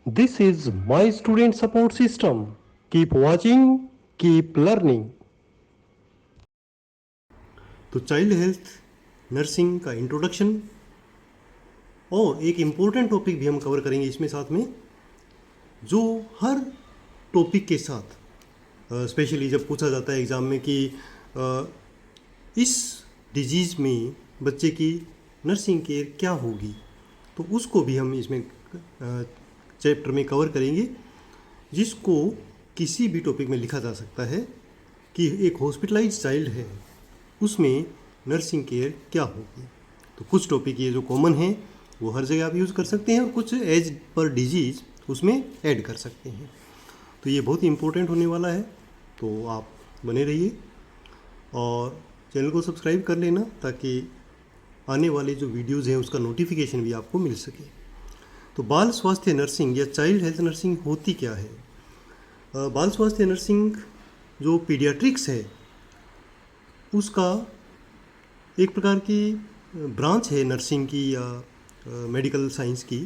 This is my student support system. Keep watching, keep learning. तो child health nursing का introduction और एक important topic भी हम कवर करेंगे इसमें साथ में, जो हर टॉपिक के साथ स्पेशली जब पूछा जाता है एग्ज़ाम में कि इस डिजीज़ में बच्चे की नर्सिंग केयर क्या होगी, तो उसको भी हम इसमें चैप्टर में कवर करेंगे, जिसको किसी भी टॉपिक में लिखा जा सकता है कि एक हॉस्पिटलाइज्ड चाइल्ड है उसमें नर्सिंग केयर क्या होगी। तो कुछ टॉपिक ये जो कॉमन है वो हर जगह आप यूज़ कर सकते हैं और कुछ एज पर डिजीज़ उसमें ऐड कर सकते हैं। तो ये बहुत ही इम्पोर्टेंट होने वाला है, तो आप बने रहिए और चैनल को सब्सक्राइब कर लेना ताकि आने वाले जो वीडियोज़ हैं उसका नोटिफिकेशन भी आपको मिल सके। तो बाल स्वास्थ्य नर्सिंग या चाइल्ड हेल्थ नर्सिंग होती क्या है? बाल स्वास्थ्य नर्सिंग जो पीडियाट्रिक्स है उसका एक प्रकार की ब्रांच है नर्सिंग की या मेडिकल साइंस की,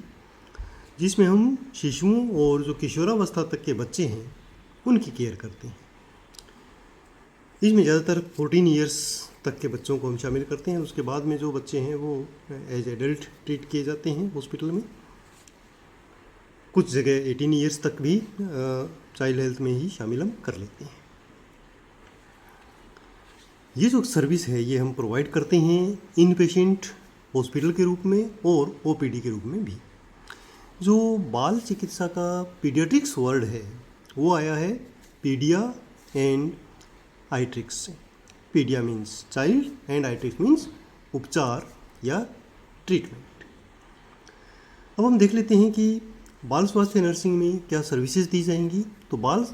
जिसमें हम शिशुओं और जो किशोरावस्था तक के बच्चे हैं उनकी केयर करते हैं। इसमें ज़्यादातर 14 इयर्स तक के बच्चों को हम शामिल करते हैं। उसके बाद में जो बच्चे हैं वो एज एडल्ट ट्रीट किए जाते हैं हॉस्पिटल में। कुछ जगह 18 इयर्स तक भी चाइल्ड हेल्थ में ही शामिल हम कर लेते हैं। ये जो सर्विस है ये हम प्रोवाइड करते हैं इन पेशेंट हॉस्पिटल के रूप में और ओपीडी के रूप में भी। जो बाल चिकित्सा का पीडियाट्रिक्स वर्ड है वो आया है पीडिया एंड आइट्रिक्स से। पीडिया मीन्स चाइल्ड एंड आइट्रिक्स मीन्स उपचार या ट्रीटमेंट। अब हम देख लेते हैं कि बाल स्वास्थ्य नर्सिंग में क्या सर्विसेज दी जाएंगी। तो बाल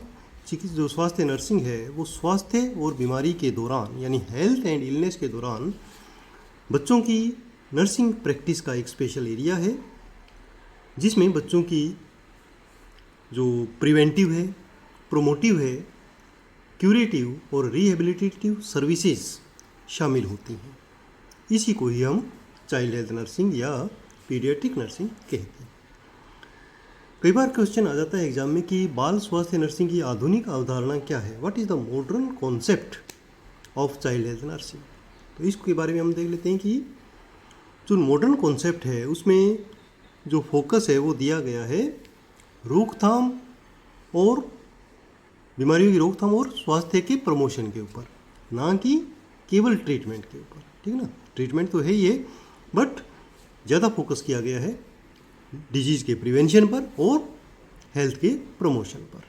चिकित्सा जो स्वास्थ्य नर्सिंग है वो स्वास्थ्य और बीमारी के दौरान यानी हेल्थ एंड इलनेस के दौरान बच्चों की नर्सिंग प्रैक्टिस का एक स्पेशल एरिया है, जिसमें बच्चों की जो प्रिवेंटिव है, प्रोमोटिव है, क्यूरेटिव और रिहेबिलिटेटिव सर्विसेज शामिल होती हैं। इसी को ही हम चाइल्ड हेल्थ नर्सिंग या पीडियाट्रिक नर्सिंग कहते हैं। कई बार क्वेश्चन आ जाता है एग्जाम में कि बाल स्वास्थ्य नर्सिंग की आधुनिक अवधारणा क्या है, what is the modern concept of child health nursing. तो इसके बारे में हम देख लेते हैं कि जो मॉडर्न कॉन्सेप्ट है उसमें जो फोकस है वो दिया गया है रोकथाम और बीमारियों की रोकथाम और स्वास्थ्य के प्रमोशन के ऊपर, ना कि केवल ट्रीटमेंट के ऊपर। ठीक है ना, ट्रीटमेंट तो है ही है बट ज़्यादा फोकस किया गया है डिजीज़ के प्रिवेंशन पर और हेल्थ के प्रमोशन पर।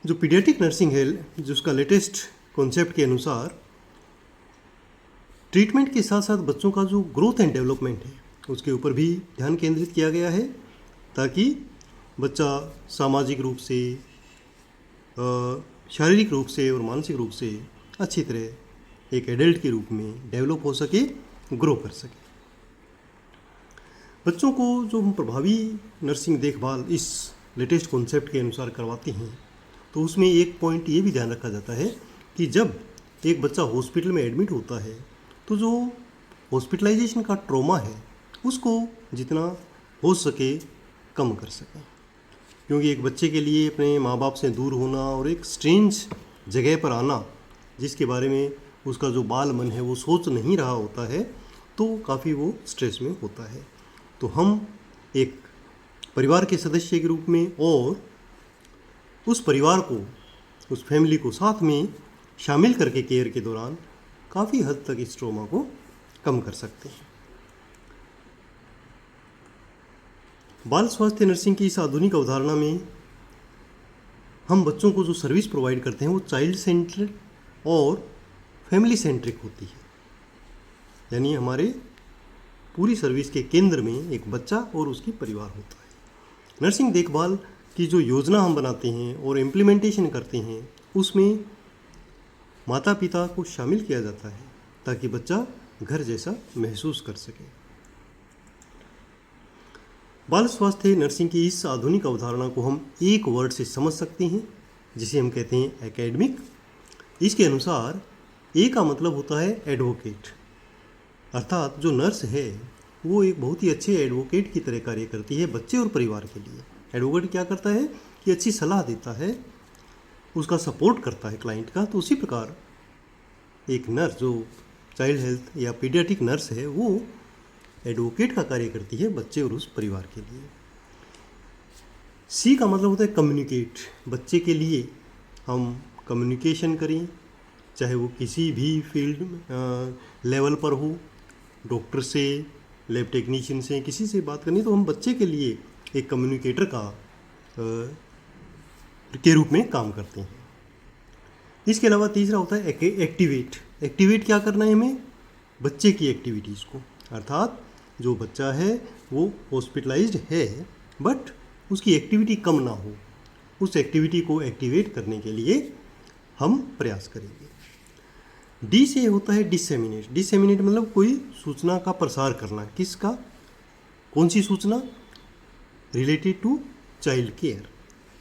जो पीडियाट्रिक नर्सिंग है जिसका लेटेस्ट कॉन्सेप्ट के अनुसार ट्रीटमेंट के साथ साथ बच्चों का जो ग्रोथ एंड डेवलपमेंट है उसके ऊपर भी ध्यान केंद्रित किया गया है, ताकि बच्चा सामाजिक रूप से, शारीरिक रूप से और मानसिक रूप से अच्छी तरह एक एडल्ट के रूप में डेवलप हो सके, ग्रो कर सके। बच्चों को जो हम प्रभावी नर्सिंग देखभाल इस लेटेस्ट कॉन्सेप्ट के अनुसार करवाते हैं तो उसमें एक पॉइंट ये भी ध्यान रखा जाता है कि जब एक बच्चा हॉस्पिटल में एडमिट होता है तो जो हॉस्पिटलाइजेशन का ट्रॉमा है उसको जितना हो सके कम कर सकें, क्योंकि एक बच्चे के लिए अपने माँ बाप से दूर होना और एक स्ट्रेंज जगह पर आना जिसके बारे में उसका जो बाल मन है वो सोच नहीं रहा होता है, तो काफ़ी वो स्ट्रेस में होता है। तो हम एक परिवार के सदस्य के रूप में और उस परिवार को, उस फैमिली को साथ में शामिल करके केयर के दौरान काफ़ी हद तक इस ट्रॉमा को कम कर सकते हैं। बाल स्वास्थ्य नर्सिंग की इस आधुनिक अवधारणा में हम बच्चों को जो सर्विस प्रोवाइड करते हैं वो चाइल्ड सेंट्रिक और फैमिली सेंट्रिक होती है, यानी हमारे पूरी सर्विस के केंद्र में एक बच्चा और उसकी परिवार होता है। नर्सिंग देखभाल की जो योजना हम बनाते हैं और इम्प्लीमेंटेशन करते हैं उसमें माता पिता को शामिल किया जाता है ताकि बच्चा घर जैसा महसूस कर सके। बाल स्वास्थ्य नर्सिंग की इस आधुनिक अवधारणा को हम एक वर्ड से समझ सकते हैं जिसे हम कहते हैं एकेडमिक। इसके अनुसार ए का मतलब होता है एडवोकेट, अर्थात जो नर्स है वो एक बहुत ही अच्छे एडवोकेट की तरह कार्य करती है बच्चे और परिवार के लिए। एडवोकेट क्या करता है कि अच्छी सलाह देता है, उसका सपोर्ट करता है क्लाइंट का। तो उसी प्रकार एक नर्स जो चाइल्ड हेल्थ या पीडियाट्रिक नर्स है वो एडवोकेट का कार्य करती है बच्चे और उस परिवार के लिए। सी का मतलब होता है कम्युनिकेट। बच्चे के लिए हम कम्युनिकेशन करें, चाहे वो किसी भी फील्ड लेवल पर हो, डॉक्टर से, लैब टेक्नीशियन से, किसी से बात करनी, तो हम बच्चे के लिए एक कम्युनिकेटर के रूप में काम करते हैं। इसके अलावा तीसरा होता है एक्टिवेट। एक्टिवेट क्या करना है हमें? बच्चे की एक्टिविटीज़ को, अर्थात जो बच्चा है वो हॉस्पिटलाइज्ड है बट उसकी एक्टिविटी कम ना हो, उस एक्टिविटी को एक्टिवेट करने के लिए हम प्रयास करेंगे। डी से होता है डिसेमिनेट। डिसेमिनेट मतलब कोई सूचना का प्रसार करना। किसका? कौन सी सूचना? Related to child care.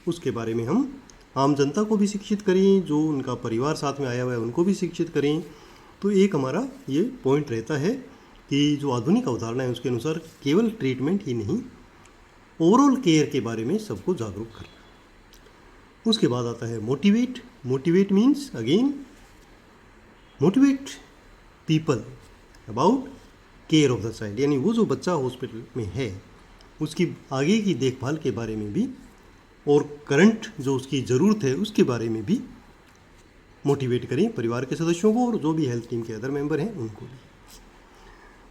उसके बारे में हम आम जनता को भी शिक्षित करें, जो उनका परिवार साथ में आया हुआ है उनको भी शिक्षित करें। तो एक हमारा ये पॉइंट रहता है कि जो आधुनिक अवधारणा है उसके अनुसार केवल ट्रीटमेंट ही नहीं, ओवरऑल केयर के बारे में सबको जागरूक करना। उसके बाद आता है motivate. Motivate means again motivate people about care of the child, यानी वो जो बच्चा हॉस्पिटल में है उसकी आगे की देखभाल के बारे में भी और करंट जो उसकी ज़रूरत है उसके बारे में भी मोटिवेट करें परिवार के सदस्यों को और जो भी हेल्थ टीम के अदर मेंबर हैं उनको भी।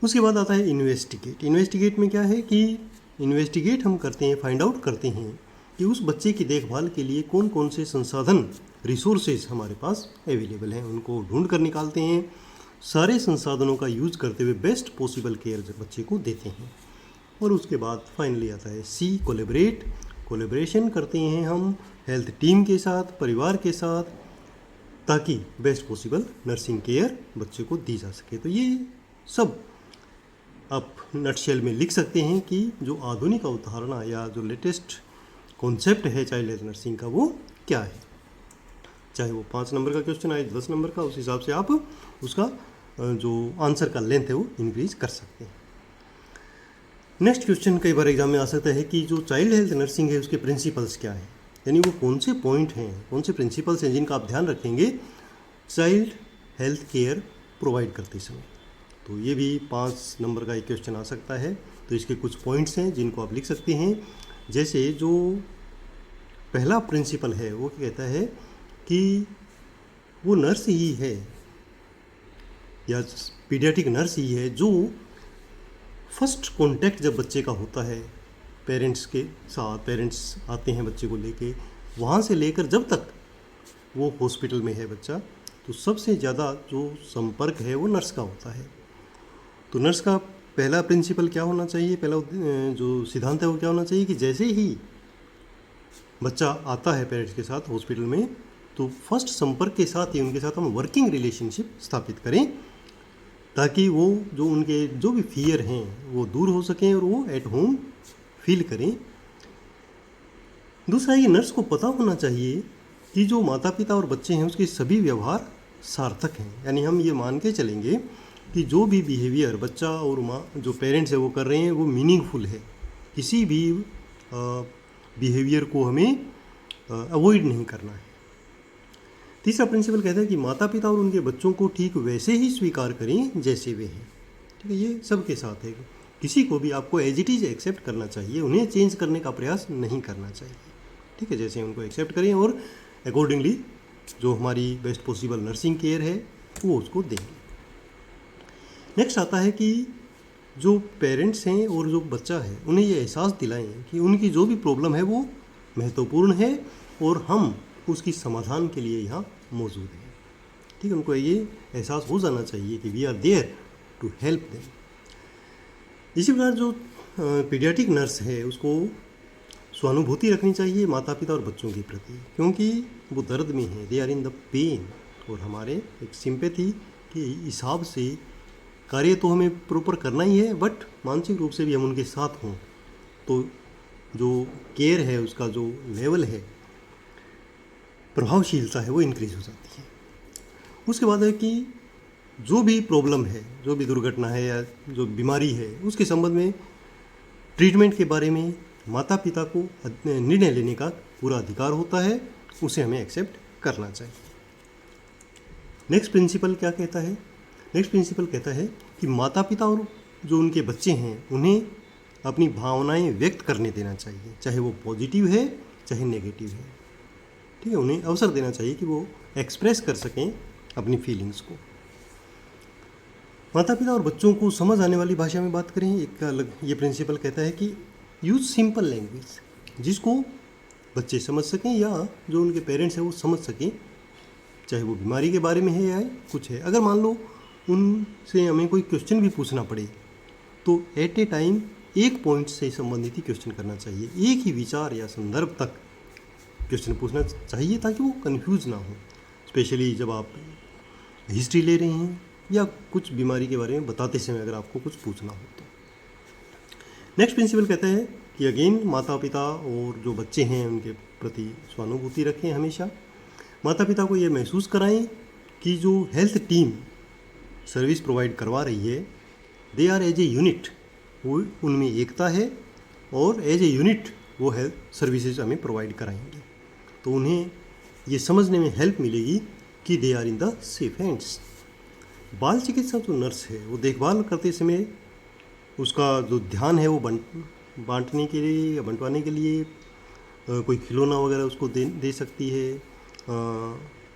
उसके बाद आता है इन्वेस्टिगेट। इन्वेस्टिगेट में क्या है कि इन्वेस्टिगेट हम करते हैं, फाइंड आउट करते हैं कि उस बच्चे की देखभाल के लिए कौन कौन से संसाधन, रिसोर्सेज हमारे पास अवेलेबल हैं, उनको ढूंढ कर निकालते हैं। सारे संसाधनों का यूज करते हुए बेस्ट पॉसिबल केयर बच्चे को देते हैं। और उसके बाद फाइनली आता है सी, कोलैबोरेट। कोलैबोरेशन करते हैं हम हेल्थ टीम के साथ, परिवार के साथ, ताकि बेस्ट पॉसिबल नर्सिंग केयर बच्चे को दी जा सके। तो ये सब आप नटशेल में लिख सकते हैं कि जो आधुनिक अवधारणा या जो लेटेस्ट कॉन्सेप्ट है चाइल्ड हेल्थ नर्सिंग का वो क्या है। चाहे वो 5 नंबर का क्वेश्चन आए, 10 नंबर का, उस हिसाब से आप उसका जो आंसर का लेंथ है वो इंक्रीज कर सकते हैं। नेक्स्ट क्वेश्चन कई बार एग्जाम में आ सकता है कि जो चाइल्ड हेल्थ नर्सिंग है उसके प्रिंसिपल्स क्या है, यानी वो कौन से पॉइंट हैं, कौन से प्रिंसिपल्स हैं जिनका आप ध्यान रखेंगे चाइल्ड हेल्थ केयर प्रोवाइड करते समय। तो ये भी 5 नंबर का एक क्वेश्चन आ सकता है। तो इसके कुछ पॉइंट्स हैं जिनको आप लिख सकते हैं। जैसे जो पहला प्रिंसिपल है वो कहता है कि वो नर्स ही है या पीडियाट्रिक नर्स ही है जो फर्स्ट कांटेक्ट जब बच्चे का होता है पेरेंट्स के साथ, पेरेंट्स आते हैं बच्चे को लेके, वहाँ से लेकर जब तक वो हॉस्पिटल में है बच्चा, तो सबसे ज़्यादा जो संपर्क है वो नर्स का होता है। तो नर्स का पहला प्रिंसिपल क्या होना चाहिए, पहला जो सिद्धांत है वो क्या होना चाहिए कि जैसे ही बच्चा आता है पेरेंट्स के साथ हॉस्पिटल में, तो फर्स्ट संपर्क के साथ ही उनके साथ हम वर्किंग रिलेशनशिप स्थापित करें, ताकि वो जो उनके जो भी फियर हैं वो दूर हो सकें और वो एट होम फील करें। दूसरा, ये नर्स को पता होना चाहिए कि जो माता पिता और बच्चे हैं उसके सभी व्यवहार सार्थक हैं, यानी हम ये मान के चलेंगे कि जो भी बिहेवियर बच्चा और माँ जो पेरेंट्स है वो कर रहे हैं वो मीनिंगफुल है। किसी भी बिहेवियर को हमें अवॉइड नहीं करना है। तीसरा प्रिंसिपल कहता है कि माता पिता और उनके बच्चों को ठीक वैसे ही स्वीकार करें जैसे वे हैं। ठीक है, ये सबके साथ है। किसी को भी आपको एज इट इज़ एक्सेप्ट करना चाहिए, उन्हें चेंज करने का प्रयास नहीं करना चाहिए। ठीक है, जैसे उनको एक्सेप्ट करें और अकॉर्डिंगली जो हमारी बेस्ट पॉसिबल नर्सिंग केयर है वो उसको देंगे। नेक्स्ट आता है कि जो पेरेंट्स हैं और जो बच्चा है उन्हें ये एहसास दिलाएं कि उनकी जो भी प्रॉब्लम है वो महत्वपूर्ण है और हम उसकी समाधान के लिए यहाँ मौजूद हैं। ठीक है, उनको ये एहसास हो जाना चाहिए कि we are there to help them. इसी प्रकार जो पीडियाट्रिक नर्स है उसको सहानुभूति रखनी चाहिए माता पिता और बच्चों के प्रति, क्योंकि वो दर्द में है, they are in the pain, और हमारे एक सिंपैथी के हिसाब से कार्य तो हमें प्रॉपर करना ही है, बट मानसिक रूप से भी हम उनके साथ हों तो जो केयर है उसका जो लेवल है, प्रभावशीलता है, वो इंक्रीज हो जाती है। उसके बाद है कि जो भी प्रॉब्लम है, जो भी दुर्घटना है या जो बीमारी है, उसके संबंध में ट्रीटमेंट के बारे में माता पिता को निर्णय लेने का पूरा अधिकार होता है, उसे हमें एक्सेप्ट करना चाहिए। नेक्स्ट प्रिंसिपल क्या कहता है? नेक्स्ट प्रिंसिपल कहता है कि माता पिता और जो उनके बच्चे हैं उन्हें अपनी भावनाएं व्यक्त करने देना चाहिए, चाहे वो पॉजिटिव है चाहे नेगेटिव है। ठीक है, उन्हें अवसर देना चाहिए कि वो एक्सप्रेस कर सकें अपनी फीलिंग्स को। माता पिता और बच्चों को समझ आने वाली भाषा में बात करें, एक अलग ये प्रिंसिपल कहता है कि यूज़ सिंपल लैंग्वेज, जिसको बच्चे समझ सकें या जो उनके पेरेंट्स हैं वो समझ सकें, चाहे वो बीमारी के बारे में है या कुछ है। अगर मान लो उनसे हमें कोई क्वेश्चन भी पूछना पड़े तो एट ए टाइम एक पॉइंट से संबंधित ही क्वेश्चन करना चाहिए, एक ही विचार या संदर्भ तक क्वेश्चन पूछना चाहिए ताकि वो कंफ्यूज ना हो, स्पेशली जब आप हिस्ट्री ले रहे हैं या कुछ बीमारी के बारे में बताते समय अगर आपको कुछ पूछना हो तो। नेक्स्ट प्रिंसिपल कहता है कि अगेन माता पिता और जो बच्चे हैं उनके प्रति सहानुभूति रखें हमेशा। माता पिता को ये महसूस कराएं कि जो हेल्थ टीम सर्विस प्रोवाइड करवा रही है, they are as a unit, वो उनमें एकता है और एज ए यूनिट वो हेल्थ सर्विसेज हमें प्रोवाइड कराएंगे। तो उन्हें ये समझने में हेल्प मिलेगी कि they are in the safe hands. बाल चिकित्सा जो नर्स है वो देखभाल करते समय उसका जो ध्यान है वो बांटने के लिए या बंटवाने के लिए कोई खिलौना वगैरह उसको दे सकती है,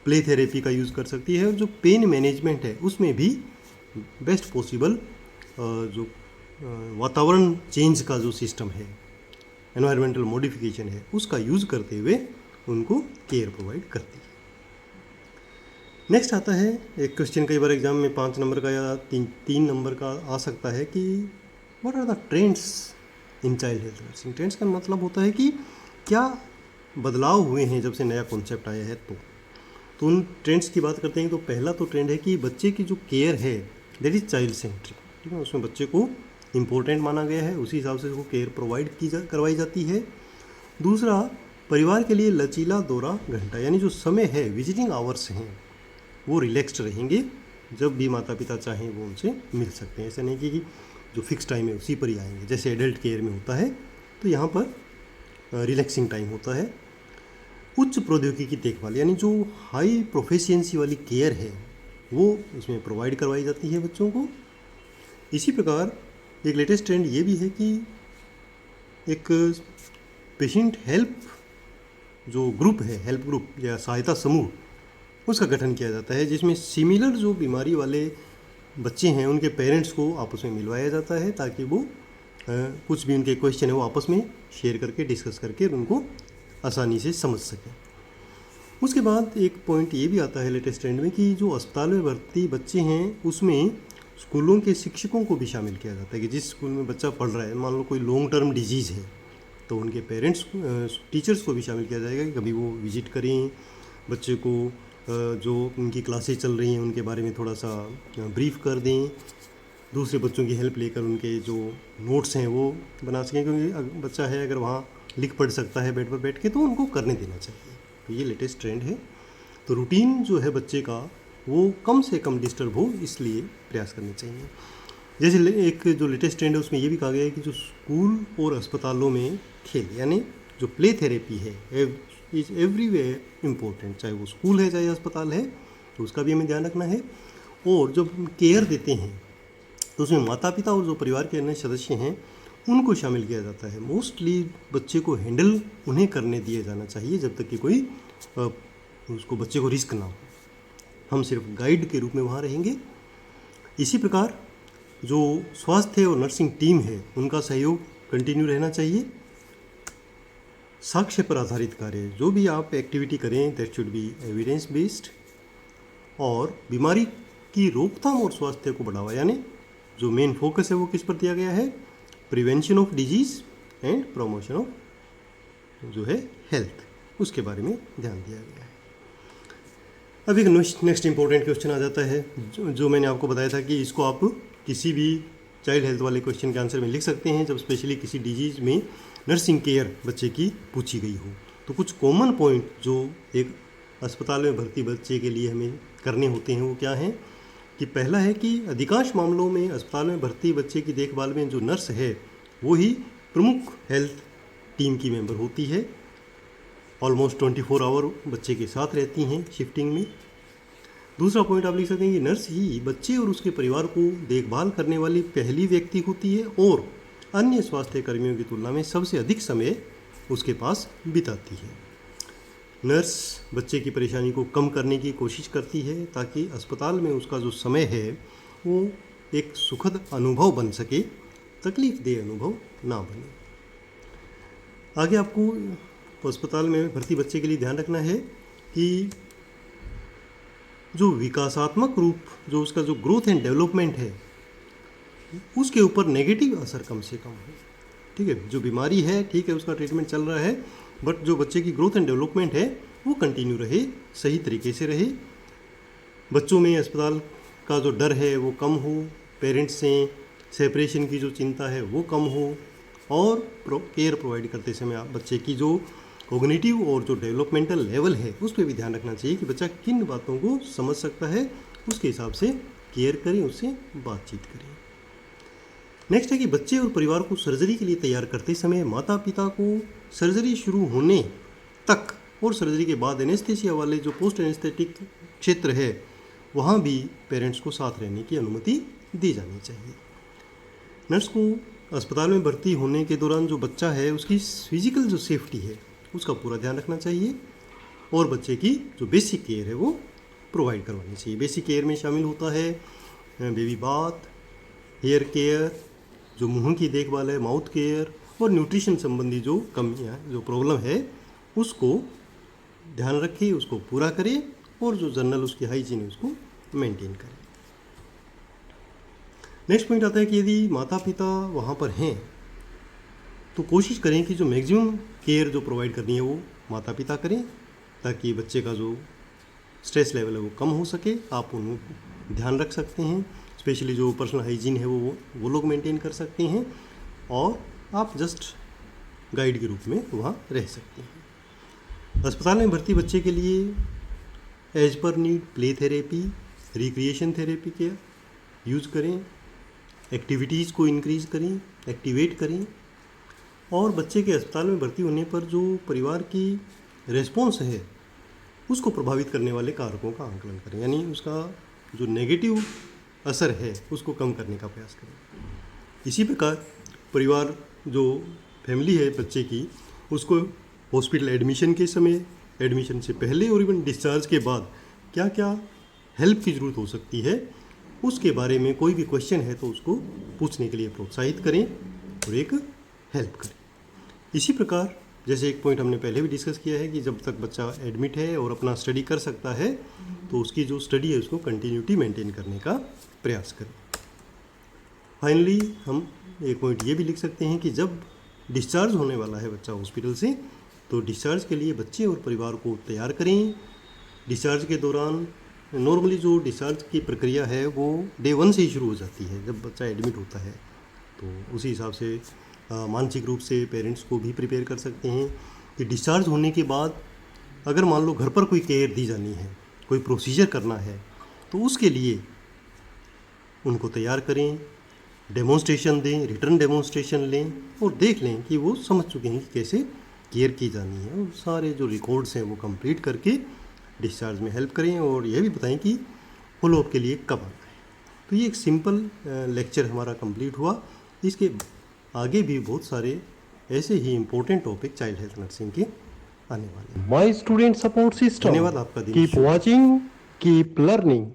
प्ले थेरेपी का यूज़ कर सकती है, और जो पेन मैनेजमेंट है उसमें भी बेस्ट पॉसिबल जो वातावरण चेंज का जो सिस्टम है, एनवायरमेंटल मॉडिफिकेशन है, उसका यूज़ करते हुए उनको केयर प्रोवाइड करती है। नेक्स्ट आता है एक क्वेश्चन, कई बार एग्जाम में 5 नंबर का या 3 नंबर का आ सकता है कि what are the trends in child health nursing. Trends का मतलब होता है कि क्या बदलाव हुए हैं जब से नया कॉन्सेप्ट आया है। तो उन ट्रेंड्स की बात करते हैं तो पहला तो ट्रेंड है कि बच्चे की जो केयर है दैट इज़ चाइल्ड सेंट्रिक। ठीक है, उसमें बच्चे को इम्पोर्टेंट माना गया है, उसी हिसाब से उसको केयर प्रोवाइड करवाई जाती है। दूसरा, परिवार के लिए लचीला दौरा घंटा, यानी जो समय है, विजिटिंग आवर्स हैं, वो रिलैक्स्ड रहेंगे, जब भी माता पिता चाहें वो उनसे मिल सकते हैं। ऐसा नहीं कि जो फिक्स टाइम है उसी पर ही आएंगे, जैसे एडल्ट केयर में होता है, तो यहाँ पर रिलैक्सिंग टाइम होता है। उच्च प्रौद्योगिकी देखभाल, यानी जो हाई प्रोफिशिएंसी वाली केयर है वो इसमें प्रोवाइड करवाई जाती है बच्चों को। इसी प्रकार एक लेटेस्ट ट्रेंड ये भी है कि एक पेशेंट हेल्प जो ग्रुप है, हेल्प ग्रुप या सहायता समूह, उसका गठन किया जाता है, जिसमें सिमिलर जो बीमारी वाले बच्चे हैं उनके पेरेंट्स को आपस में मिलवाया जाता है ताकि वो कुछ भी उनके क्वेश्चन है वो आपस में शेयर करके डिस्कस करके उनको आसानी से समझ सकें। उसके बाद एक पॉइंट ये भी आता है लेटेस्ट ट्रेंड में कि जो अस्पताल में भर्ती बच्चे हैं उसमें स्कूलों के शिक्षकों को भी शामिल किया जाता है कि जिस स्कूल में बच्चा पढ़ रहा है, मान लो कोई लॉन्ग टर्म डिजीज़ है, तो उनके पेरेंट्स टीचर्स को भी शामिल किया जाएगा कि कभी वो विजिट करें, बच्चे को जो उनकी क्लासेस चल रही हैं उनके बारे में थोड़ा सा ब्रीफ कर दें, दूसरे बच्चों की हेल्प लेकर उनके जो नोट्स हैं वो बना सकें, क्योंकि बच्चा है अगर वहाँ लिख पढ़ सकता है बेड पर बैठ के तो उनको करने देना चाहिए। तो ये लेटेस्ट ट्रेंड है। तो रूटीन जो है बच्चे का वो कम से कम डिस्टर्ब हो, इसलिए प्रयास करने चाहिए। जैसे एक जो लेटेस्ट ट्रेंड है उसमें ये भी कहा गया है कि जो स्कूल और अस्पतालों में खेल, यानी जो प्ले थेरेपी है, इज़ एवरीवेयर इम्पोर्टेंट, चाहे वो स्कूल है चाहे अस्पताल है, तो उसका भी हमें ध्यान रखना है। और जब हम केयर देते हैं तो उसमें माता पिता और जो परिवार के अन्य सदस्य हैं उनको शामिल किया जाता है। मोस्टली बच्चे को हैंडल उन्हें करने दिया जाना चाहिए जब तक कि कोई उसको बच्चे को रिस्क ना हो। हम सिर्फ गाइड के रूप में वहाँ रहेंगे। इसी प्रकार जो स्वास्थ्य और नर्सिंग टीम है उनका सहयोग कंटिन्यू रहना चाहिए। साक्ष्य पर आधारित कार्य, जो भी आप एक्टिविटी करें that should be evidence based. और बीमारी की रोकथाम और स्वास्थ्य को बढ़ावा, यानी जो मेन फोकस है वो किस पर दिया गया है, prevention of disease and promotion of जो है हेल्थ, उसके बारे में ध्यान दिया गया है। अब एक नेक्स्ट इंपॉर्टेंट क्वेश्चन आ जाता है जो मैंने आपको बताया था कि इसको आप किसी भी चाइल्ड हेल्थ वाले क्वेश्चन के आंसर में लिख सकते हैं जब स्पेशली किसी डिजीज़ में नर्सिंग केयर बच्चे की पूछी गई हो। तो कुछ कॉमन पॉइंट जो एक अस्पताल में भर्ती बच्चे के लिए हमें करने होते हैं वो क्या हैं कि पहला है कि अधिकांश मामलों में अस्पताल में भर्ती बच्चे की देखभाल में जो नर्स है वो ही प्रमुख हेल्थ टीम की मेंबर होती है। ऑलमोस्ट 24 आवर बच्चे के साथ रहती हैं शिफ्टिंग में। दूसरा पॉइंट आप लिख सकते हैं कि नर्स ही बच्चे और उसके परिवार को देखभाल करने वाली पहली व्यक्ति होती है और अन्य स्वास्थ्य कर्मियों की तुलना में सबसे अधिक समय उसके पास बिताती है। नर्स बच्चे की परेशानी को कम करने की कोशिश करती है ताकि अस्पताल में उसका जो समय है वो एक सुखद अनुभव बन सके, तकलीफदेह अनुभव ना बने। आगे आपको अस्पताल में भर्ती बच्चे के लिए ध्यान रखना है कि जो विकासात्मक रूप, जो उसका जो ग्रोथ एंड डेवलपमेंट है, उसके ऊपर नेगेटिव असर कम से कम हो। ठीक है, जो बीमारी है ठीक है उसका ट्रीटमेंट चल रहा है, बट जो बच्चे की ग्रोथ एंड डेवलपमेंट है वो कंटिन्यू रहे, सही तरीके से रहे। बच्चों में अस्पताल का जो डर है वो कम हो, पेरेंट्स से सेपरेशन की जो चिंता है वो कम हो, और केयर प्रोवाइड करते समय आप बच्चे की जो कॉग्निटिव और जो डेवलपमेंटल लेवल है उस पर भी ध्यान रखना चाहिए कि बच्चा किन बातों को समझ सकता है, उसके हिसाब से केयर करें, उससे बातचीत करें। नेक्स्ट है कि बच्चे और परिवार को सर्जरी के लिए तैयार करते समय माता पिता को सर्जरी शुरू होने तक और सर्जरी के बाद एनेस्थेसिया वाले जो पोस्ट एनेस्थेटिक क्षेत्र है वहाँ भी पेरेंट्स को साथ रहने की अनुमति दी जानी चाहिए। नर्स को अस्पताल में भर्ती होने के दौरान जो बच्चा है उसकी फिजिकल जो सेफ्टी है उसका पूरा ध्यान रखना चाहिए और बच्चे की जो बेसिक केयर है वो प्रोवाइड करवानी चाहिए। बेसिक केयर में शामिल होता है बेबी बाथ, हेयर केयर, जो मुंह की देखभाल है, माउथ केयर, और न्यूट्रिशन संबंधी जो कमियाँ, जो प्रॉब्लम है उसको ध्यान रखें, उसको पूरा करें, और जो जनरल उसकी हाइजीन है उसको मेंटेन करें। नेक्स्ट पॉइंट आता है कि यदि माता पिता वहाँ पर हैं तो कोशिश करें कि जो मैक्सिमम केयर जो प्रोवाइड करनी है वो माता पिता करें ताकि बच्चे का जो स्ट्रेस लेवल है वो कम हो सके। आप उनको ध्यान रख सकते हैं, स्पेशली जो पर्सनल हाइजीन है वो लोग मेंटेन कर सकते हैं, और आप जस्ट गाइड के रूप में वहाँ रह सकते हैं। अस्पताल में भर्ती बच्चे के लिए एज पर need play therapy, recreation therapy के यूज़ करें, एक्टिविटीज़ को इंक्रीज़ करें, एक्टिवेट करें, और बच्चे के अस्पताल में भर्ती होने पर जो परिवार की रेस्पॉन्स है उसको प्रभावित करने वाले कारकों का आंकलन करें, यानी उसका जो नेगेटिव असर है उसको कम करने का प्रयास करें। इसी प्रकार परिवार जो फैमिली है बच्चे की, उसको हॉस्पिटल एडमिशन के समय, एडमिशन से पहले और इवन डिस्चार्ज के बाद क्या क्या हेल्प की ज़रूरत हो सकती है उसके बारे में कोई भी क्वेश्चन है तो उसको पूछने के लिए प्रोत्साहित करें और एक हेल्प करें। इसी प्रकार जैसे एक पॉइंट हमने पहले भी डिस्कस किया है कि जब तक बच्चा एडमिट है और अपना स्टडी कर सकता है तो उसकी जो स्टडी है उसको कंटिन्यूटी मेंटेन करने का प्रयास करें। फाइनली हम एक पॉइंट ये भी लिख सकते हैं कि जब डिस्चार्ज होने वाला है बच्चा हॉस्पिटल से तो डिस्चार्ज के लिए बच्चे और परिवार को तैयार करें। डिस्चार्ज के दौरान नॉर्मली जो डिस्चार्ज की प्रक्रिया है वो डे 1 से ही शुरू हो जाती है। जब बच्चा एडमिट होता है तो उसी हिसाब से मानसिक रूप से पेरेंट्स को भी प्रिपेयर कर सकते हैं कि डिस्चार्ज होने के बाद अगर मान लो घर पर कोई केयर दी जानी है, कोई प्रोसीजर करना है, तो उसके लिए उनको तैयार करें, डेमोन्स्ट्रेशन दें, रिटर्न डेमोन्स्ट्रेशन लें और देख लें कि वो समझ चुके हैं कि कैसे केयर की जानी है, और सारे जो रिकॉर्ड्स हैं वो कंप्लीट करके डिस्चार्ज में हेल्प करें और यह भी बताएं कि फॉलोअप के लिए कब आना है। तो ये एक सिंपल लेक्चर हमारा कंप्लीट हुआ। इसके आगे भी बहुत सारे ऐसे ही important topic child health nursing के आने वाले हैं। My student support system. धन्यवाद, आपका दिन Keep शुभ हो। watching, keep learning.